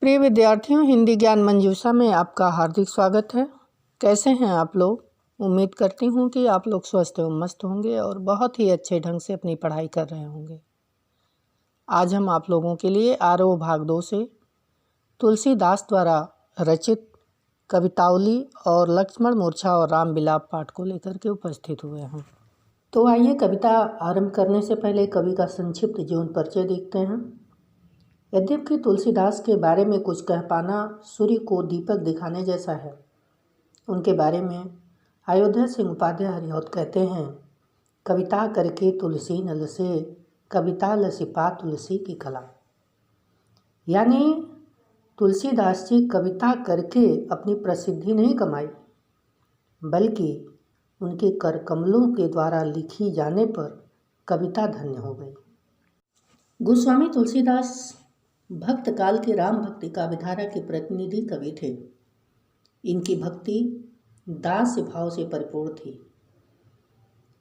प्रिय विद्यार्थियों, हिंदी ज्ञान मंजूषा में आपका हार्दिक स्वागत है। कैसे हैं आप लोग? उम्मीद करती हूँ कि आप लोग स्वस्थ एवं मस्त होंगे और बहुत ही अच्छे ढंग से अपनी पढ़ाई कर रहे होंगे। आज हम आप लोगों के लिए आरोह भाग 2 से तुलसीदास द्वारा रचित कवितावली और लक्ष्मण मूर्छा और राम विलाप पाठ को लेकर के उपस्थित हुए हैं। तो आइए कविता आरंभ करने से पहले कवि का संक्षिप्त जीवन परिचय देखते हैं। यद्यपि तुलसीदास के बारे में कुछ कह पाना सूर्य को दीपक दिखाने जैसा है। उनके बारे में अयोध्या सिंह उपाध्याय हरिऔध कहते हैं, कविता करके तुलसी नल से कविता लसिपा तुलसी की कला। यानी तुलसीदास जी कविता करके अपनी प्रसिद्धि नहीं कमाई, बल्कि उनके कर कमलों के द्वारा लिखी जाने पर कविता धन्य हो गई। गोस्वामी तुलसीदास भक्त काल के राम भक्ति काव्यधारा के प्रतिनिधि कवि थे। इनकी भक्ति दास भाव से परिपूर्ण थी।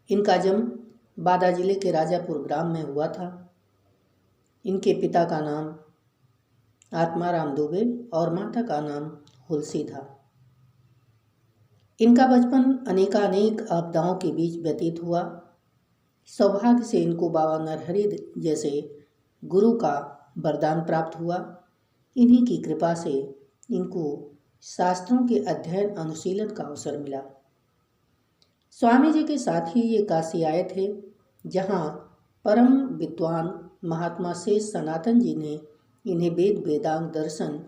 इनका जन्म बादा जिले के राजापुर ग्राम में हुआ था। इनके पिता का नाम आत्माराम दुबे और माता का नाम हुलसी था। इनका बचपन अनेकानेक आपदाओं के बीच व्यतीत हुआ। सौभाग्य से इनको बाबा नरहरि जैसे गुरु का वरदान प्राप्त हुआ। इन्हीं की कृपा से इनको शास्त्रों के अध्ययन अनुशीलन का अवसर मिला। स्वामी जी के साथ ही ये काशी आए थे, जहाँ परम विद्वान महात्मा शेष सनातन जी ने इन्हें वेद वेदांग दर्शन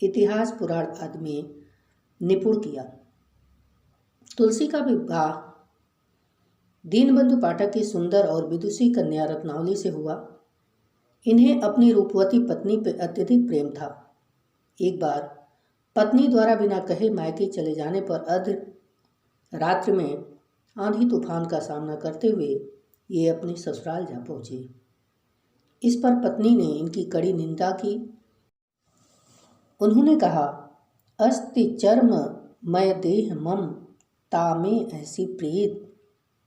इतिहास पुराण आदि में निपुण किया। तुलसी का विवाह दीनबंधु पाठक की सुंदर और विदुषी कन्या रत्नावली से हुआ। इन्हें अपनी रूपवती पत्नी पर अत्यधिक प्रेम था। एक बार पत्नी द्वारा बिना कहे मायके चले जाने पर अर्ध रात्रि में आंधी तूफान का सामना करते हुए ये अपने ससुराल जा पहुंचे। इस पर पत्नी ने इनकी कड़ी निंदा की। उन्होंने कहा, अस्ति चर्म मय देह मम तामे ऐसी प्रीत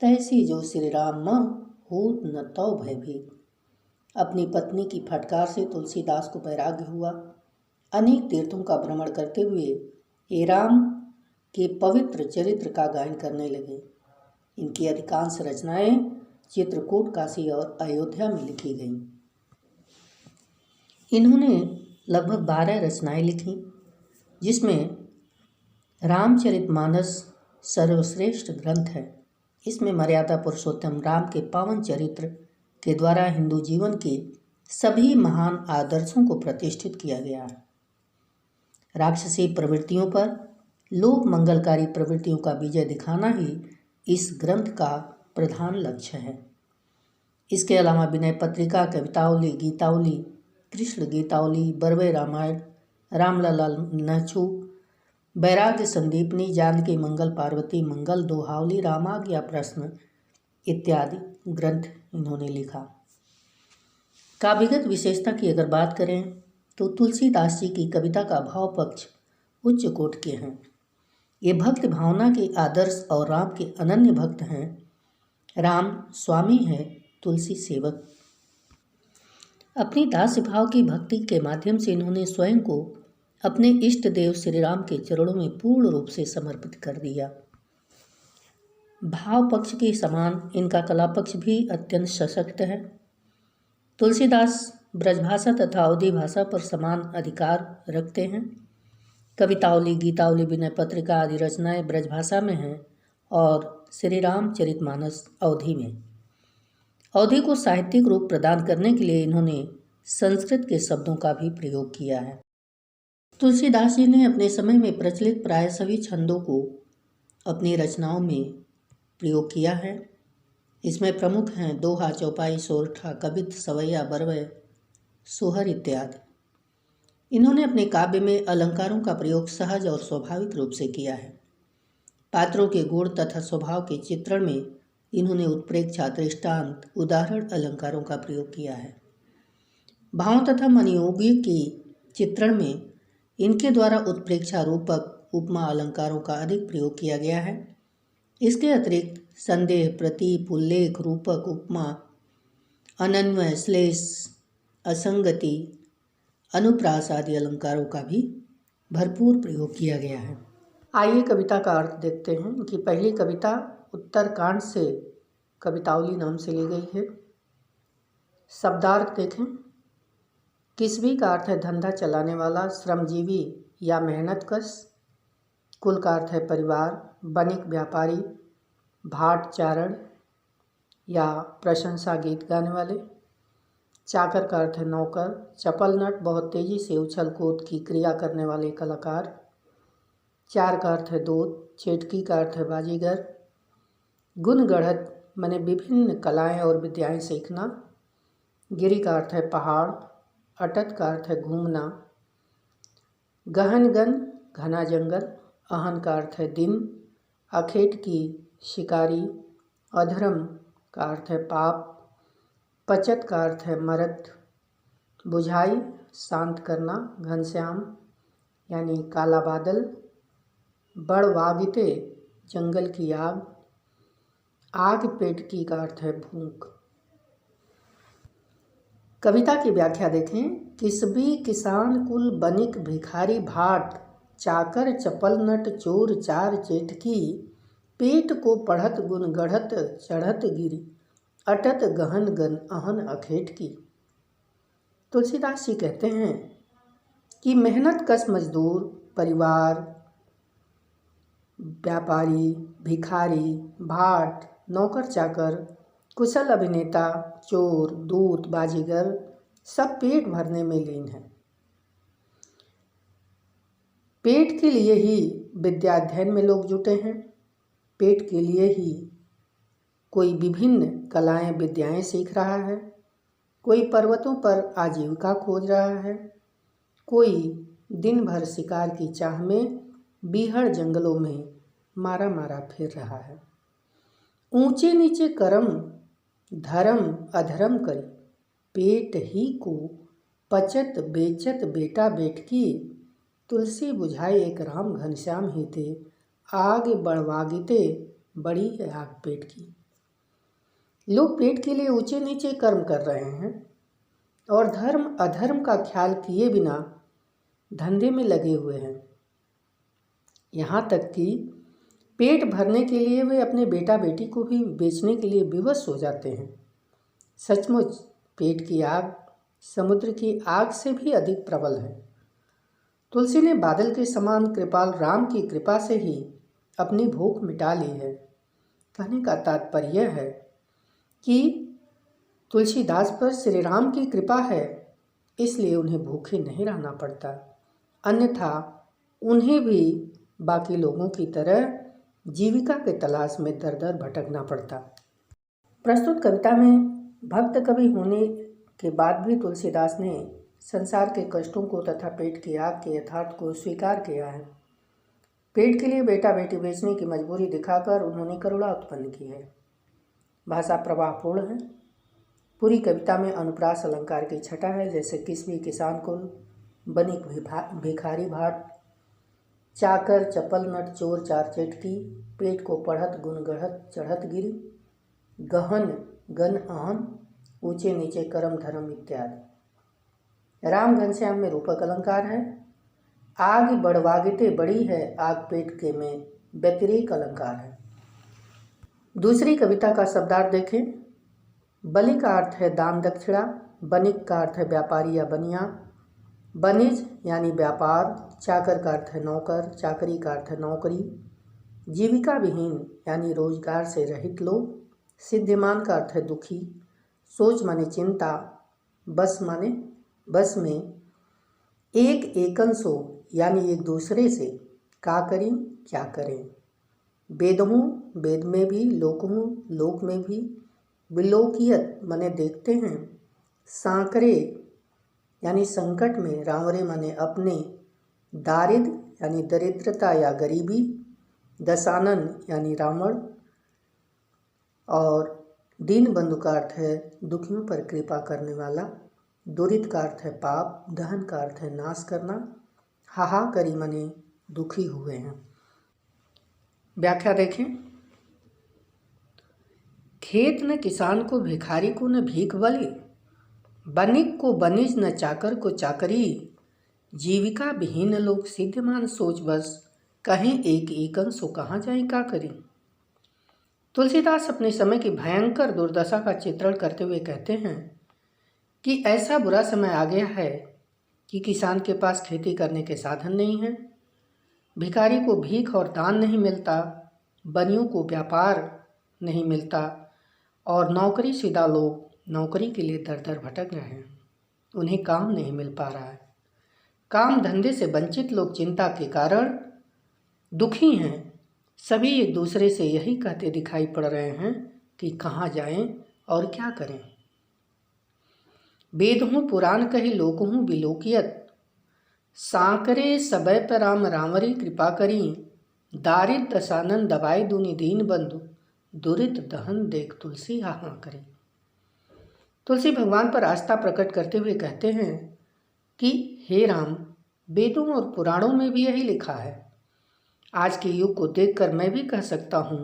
तैसी जो श्री राम होत न तौ भयभीत। अपनी पत्नी की फटकार से तुलसीदास को वैराग्य हुआ। अनेक तीर्थों का भ्रमण करते हुए ये राम के पवित्र चरित्र का गायन करने लगे। इनकी अधिकांश रचनाएं चित्रकूट, काशी और अयोध्या में लिखी गईं। इन्होंने लगभग 12 रचनाएं लिखी, जिसमें रामचरितमानस सर्वश्रेष्ठ ग्रंथ है। इसमें मर्यादा पुरुषोत्तम राम के पावन चरित्र के द्वारा हिंदू जीवन के सभी महान आदर्शों को प्रतिष्ठित किया गया है। राक्षसी प्रवृत्तियों पर लोक मंगलकारी प्रवृत्तियों का विजय दिखाना ही इस ग्रंथ का प्रधान लक्ष्य है। इसके अलावा विनय पत्रिका, कवितावली, गीतावली, कृष्ण गीतावली, बरवे रामायण, रामलला नहचू, वैराग्य संदीपनी, जानकी मंगल, पार्वती मंगल, दोहावली, रामाज्ञा प्रश्न इत्यादि ग्रंथ इन्होंने लिखा। काव्यगत विशेषता की अगर बात करें तो तुलसीदास जी की कविता का भाव पक्ष उच्च कोटि के हैं। ये भक्त भावना के आदर्श और राम के अनन्य भक्त हैं। राम स्वामी है, तुलसी सेवक। अपनी दास्य भाव की भक्ति के माध्यम से इन्होंने स्वयं को अपने इष्ट देव श्री राम के चरणों में पूर्ण रूप से समर्पित कर दिया। भाव पक्ष के समान इनका कला पक्ष भी अत्यंत सशक्त है। तुलसीदास ब्रजभाषा तथा अवधी भाषा पर समान अधिकार रखते हैं। कवितावली, गीतावली, विनय पत्रिका आदि रचनाएं ब्रजभाषा में हैं और श्री रामचरितमानस अवधी में। अवधी को साहित्यिक रूप प्रदान करने के लिए इन्होंने संस्कृत के शब्दों का भी प्रयोग किया है। तुलसीदास जी ने अपने समय में प्रचलित प्राय सभी छंदों को अपनी रचनाओं में प्रयोग किया है। इसमें प्रमुख हैं दोहा, चौपाई, सोरठा, कवित्त, सवैया, बरवय, सोहर इत्यादि। इन्होंने अपने काव्य में अलंकारों का प्रयोग सहज और स्वाभाविक रूप से किया है। पात्रों के गुण तथा स्वभाव के चित्रण में इन्होंने उत्प्रेक्षा, दृष्टांत, उदाहरण अलंकारों का प्रयोग किया है। भाव तथा मनोयोगी के चित्रण में इनके द्वारा उत्प्रेक्षा, रूपक, उपमा अलंकारों का अधिक प्रयोग किया गया है। इसके अतिरिक्त संदेह, प्रतीप, उल्लेख, रूपक, उपमा, अनन्वय, श्लेष, असंगति अनुप्रास आदि अलंकारों का भी भरपूर प्रयोग किया गया है। आइए कविता का अर्थ देखते हैं कि पहली कविता उत्तरकांड से कवितावली नाम से ली गई है। शब्दार्थ देखें। किसवी का अर्थ है धंधा चलाने वाला, श्रमजीवी या मेहनतकश। कुल का अर्थ है परिवार, बनिक व्यापारी, भाट चारण या प्रशंसा गीत गाने वाले। चाकर का अर्थ है नौकर, चपल नट बहुत तेजी से उछल कूद की क्रिया करने वाले कलाकार। चार का अर्थ है दूत, चेटकी का अर्थ है बाजीगर। गुण गढ़त माने विभिन्न कलाएं और विद्याएं सीखना। गिरी का अर्थ है पहाड़, अटत का अर्थ है घूमना। गहनगन घना जंगल, अहन का अर्थ है दिन। अखेट की शिकारी, अधर्म का अर्थ है पाप। पचत का अर्थ है मर्द। बुझाई शांत करना, घनश्याम यानी काला बादल। बड़वागिते जंगल की आग। आग पेटकी का अर्थ है भूख। कविता की व्याख्या देखें। किसबी किसान कुल बनिक भिखारी भाट चाकर चपल नट चोर चार चेटकी पेट को पढ़त गुण गढ़त चढ़त गिरी अटत गहन गन अहन अखेट की। तुलसीदास जी कहते हैं कि मेहनत कश मजदूर, परिवार, व्यापारी, भिखारी, भाट, नौकर चाकर, कुशल अभिनेता, चोर, दूत, बाजीगर सब पेट भरने में लीन हैं। पेट के लिए ही विद्याध्ययन में लोग जुटे हैं। पेट के लिए ही कोई विभिन्न कलाएं विद्याएं सीख रहा है। कोई पर्वतों पर आजीविका खोज रहा है। कोई दिन भर शिकार की चाह में बीहड़ जंगलों में मारा मारा फिर रहा है। ऊंचे नीचे कर्म धर्म अधर्म करी पेट ही को पचत बेचत बेटा बेटकी तुलसी बुझाए एक राम घनश्याम ही थे आग बढ़वागिते बड़ी है आग पेट की। लोग पेट के लिए ऊंचे नीचे कर्म कर रहे हैं और धर्म अधर्म का ख्याल किए बिना धंधे में लगे हुए हैं। यहाँ तक कि पेट भरने के लिए वे अपने बेटा बेटी को भी बेचने के लिए विवश हो जाते हैं। सचमुच पेट की आग समुद्र की आग से भी अधिक प्रबल है। तुलसी ने बादल के समान कृपाल राम की कृपा से ही अपनी भूख मिटा ली है। कहने का तात्पर्य है कि तुलसीदास पर श्री राम की कृपा है, इसलिए उन्हें भूखे नहीं रहना पड़ता, अन्यथा उन्हें भी बाकी लोगों की तरह जीविका के तलाश में दर दर भटकना पड़ता। प्रस्तुत कविता में भक्त कवि होने के बाद भी तुलसीदास ने संसार के कष्टों को तथा पेट की आग के यथार्थ को स्वीकार किया है। पेट के लिए बेटा बेटी बेचने की मजबूरी दिखाकर उन्होंने करुणा उत्पन्न की है। भाषा प्रवाहपूर्ण है। पूरी कविता में अनुप्रास अलंकार की छटा है, जैसे किसवी किसान कुल, बनिक भिखारी भाट, चाकर चपल नट चोर चार चेटकी, पेट को पढ़त गुण गढ़त चढ़त गिरी, गहन गन अहन, ऊंचे नीचे कर्म धर्म इत्यादि। राम घनश्याम में रूपक अलंकार है। आग बढ़वागिते बड़ी है आग पेट के में व्यतिरेक अलंकार है। दूसरी कविता का शब्दार्थ देखें। बलि का अर्थ है दान दक्षिणा, बनिक का अर्थ है व्यापारी या बनिया, बनिज यानी व्यापार, चाकर का अर्थ है नौकर, चाकरी का अर्थ है नौकरी, जीविका विहीन यानी रोजगार से रहित लोग, सिद्धिमान का अर्थ है दुखी, सोच माने चिंता, बस माने बस में, एक एकंसो यानी एक दूसरे से, का करें क्या करें, वेदहूँ वेद में भी, लोकहूँ लोक में भी, विलोकियत माने देखते हैं, सांकरे यानी संकट में, रावरे माने अपने, दारिद यानी दरिद्रता या गरीबी, दशानन यानी रावण, और दीन बंधु का अर्थ है दुखियों पर कृपा करने वाला, दुरित का अर्थ है पाप, दहन का अर्थ है नाश करना, हाहाकरी माने दुखी हुए हैं। व्याख्या देखें। खेत न किसान को भिखारी को न भीख बलि, बनिक को बनिज न चाकर को चाकरी, जीविका विहीन लोग सिद्धमान सोच बस, कहें एक एकन सो कहाँ जाए का करी। तुलसीदास अपने समय की भयंकर दुर्दशा का चित्रण करते हुए कहते हैं कि ऐसा बुरा समय आ गया है कि किसान के पास खेती करने के साधन नहीं है, भिखारी को भीख और दान नहीं मिलता, बनियों को व्यापार नहीं मिलता और नौकरीशुदा लोग नौकरी के लिए दर दर भटक रहे हैं। उन्हें काम नहीं मिल पा रहा है। काम धंधे से वंचित लोग चिंता के कारण दुखी हैं। सभी एक दूसरे से यही कहते दिखाई पड़ रहे हैं कि कहाँ जाएं और क्या करें। वेद हूँ पुराण कही लोक हूँ बिलोकियत, सांकरे सबय पर राम रामरी कृपा करी, दारिद दशानन दबाई दुनि दीन बंधु, दुरित दहन देख तुलसी हाँ करे। तुलसी भगवान पर आस्था प्रकट करते हुए कहते हैं कि हे राम, वेदों और पुराणों में भी यही लिखा है। आज के युग को देखकर मैं भी कह सकता हूँ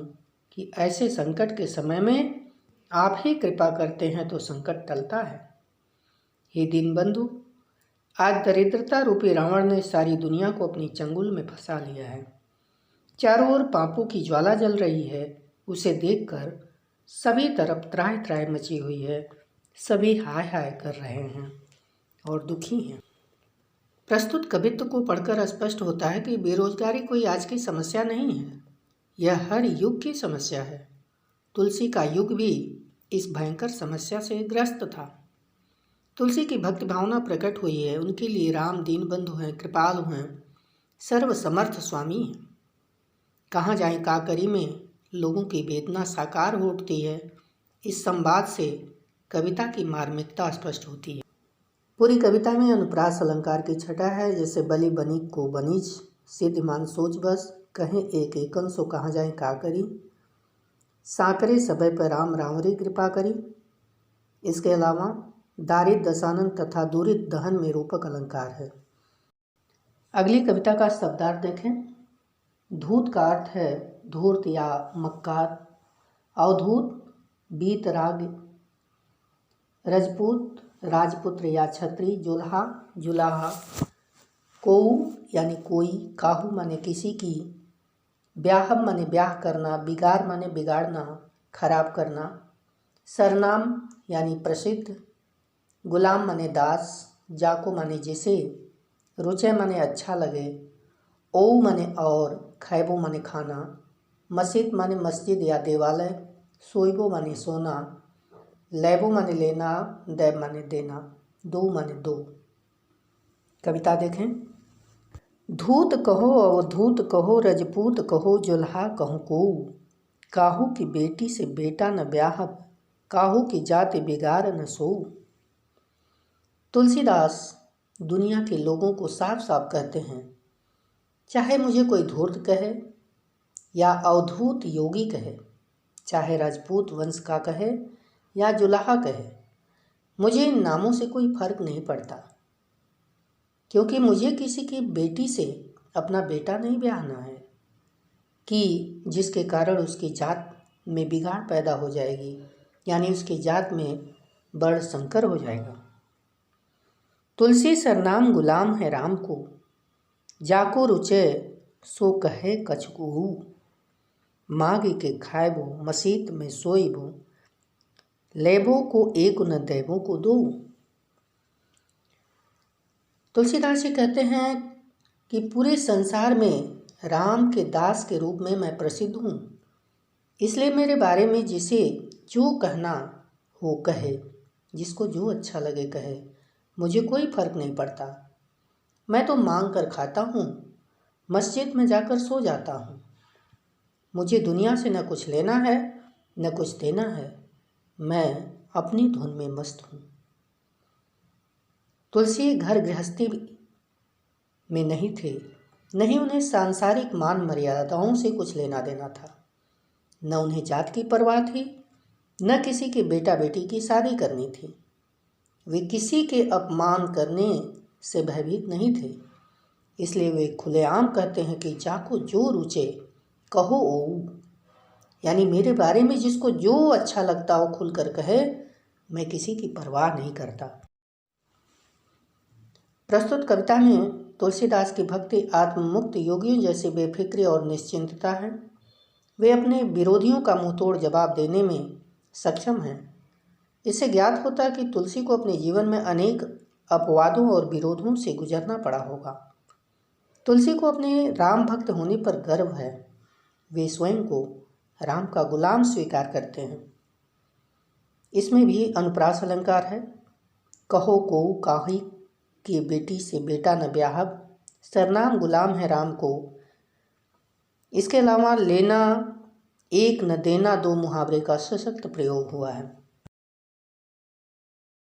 कि ऐसे संकट के समय में आप ही कृपा करते हैं तो संकट टलता है। हे दीनबंधु, आज दरिद्रता रूपी रावण ने सारी दुनिया को अपनी चंगुल में फंसा लिया है। चारों ओर पापों की ज्वाला जल रही है। उसे देखकर सभी तरफ त्राह त्राह मची हुई है। सभी हाय हाय कर रहे हैं और दुखी हैं। प्रस्तुत कवित्व को पढ़कर स्पष्ट होता है कि बेरोजगारी कोई आज की समस्या नहीं है, यह हर युग की समस्या है। तुलसी का युग भी इस भयंकर समस्या से ग्रस्त था। तुलसी की भक्ति भावना प्रकट हुई है। उनके लिए राम दीनबंधु हैं, कृपालु हैं, सर्वसमर्थ स्वामी हैं। कहाँ जाएं काकरी में लोगों की वेदना साकार हो उठती है। इस संवाद से कविता की मार्मिकता स्पष्ट होती है। पूरी कविता में अनुप्रास अलंकार की छटा है, जैसे बलि बनिक को बनिज, सिद्धमान सोच बस, कहें एक एकन सो कहाँ जाए का करी, सांकरे सबय पर राम रामरी कृपा करी। इसके अलावा दारिद दशानन तथा दूरित दहन में रूपक अलंकार है। अगली कविता का शब्दार्थ देखें। धूत का अर्थ है धूर्त या मक्कार, अवधूत वीतराग, रजपूत राजपुत्र या छत्री, जुल्हा जुलाहा, कोऊ यानी कोई, काहू माने किसी की, ब्याहम माने ब्याह करना, बिगाड़ माने बिगाड़ना, खराब करना, सरनाम यानी प्रसिद्ध, गुलाम माने दास, जाको माने जिसे, रुचे माने अच्छा लगे, ओ माने और, खैबो माने खाना, मस्जिद माने मस्जिद या देवालय, सोइबो माने सोना, लैबो माने लेना, दैब माने देना, दो माने दो। कविता देखें। धूत कहो अवधूत कहो, रजपूत कहो जुल्हा कहूँ को, काहू की बेटी से बेटा न ब्याहब, काहू की जाति बिगाड़ न सो। तुलसीदास दुनिया के लोगों को साफ साफ कहते हैं, चाहे मुझे कोई धूर्त कहे या अवधूत योगी कहे, चाहे राजपूत वंश का कहे या जुलाहा कहे, मुझे इन नामों से कोई फर्क नहीं पड़ता, क्योंकि मुझे किसी की बेटी से अपना बेटा नहीं ब्याहना है कि जिसके कारण उसकी जात में बिगाड़ पैदा हो जाएगी, यानी उसकी जात में बड़ संकर हो जाएगा। तुलसी सरनाम गुलाम है राम को, जाको रुचे सो कहे कछकू, माग के खाएबो मसीत में सोइबो, लेबो को एक न देबो को दो। तुलसीदास जी कहते हैं कि पूरे संसार में राम के दास के रूप में मैं प्रसिद्ध हूँ, इसलिए मेरे बारे में जिसे जो कहना हो कहे, जिसको जो अच्छा लगे कहे, मुझे कोई फर्क नहीं पड़ता। मैं तो मांग कर खाता हूँ, मस्जिद में जाकर सो जाता हूँ। मुझे दुनिया से न कुछ लेना है न कुछ देना है, मैं अपनी धुन में मस्त हूँ। तुलसी घर गृहस्थी में नहीं थे, नहीं उन्हें सांसारिक मान मर्यादाओं से कुछ लेना देना था, न उन्हें जात की परवाह थी, न किसी के बेटा बेटी की शादी करनी थी। वे किसी के अपमान करने से भयभीत नहीं थे, इसलिए वे खुलेआम कहते हैं कि जाको जो रुचे कहो ओ, यानी मेरे बारे में जिसको जो अच्छा लगता हो खुलकर कहे, मैं किसी की परवाह नहीं करता। प्रस्तुत कविता में तुलसीदास की भक्ति आत्ममुक्त योगियों जैसी बेफिक्री और निश्चिंतता है। वे अपने विरोधियों का मुंहतोड़ जवाब देने में सक्षम हैं। इससे ज्ञात होता है कि तुलसी को अपने जीवन में अनेक अपवादों और विरोधों से गुजरना पड़ा होगा। तुलसी को अपने राम भक्त होने पर गर्व है। वे स्वयं को राम का गुलाम स्वीकार करते हैं। इसमें भी अनुप्रास अलंकार है। कहो को काहि की बेटी से बेटा न ब्याहब, सरनाम गुलाम है राम को। इसके अलावा लेना एक न देना दो मुहावरे का सशक्त प्रयोग हुआ है।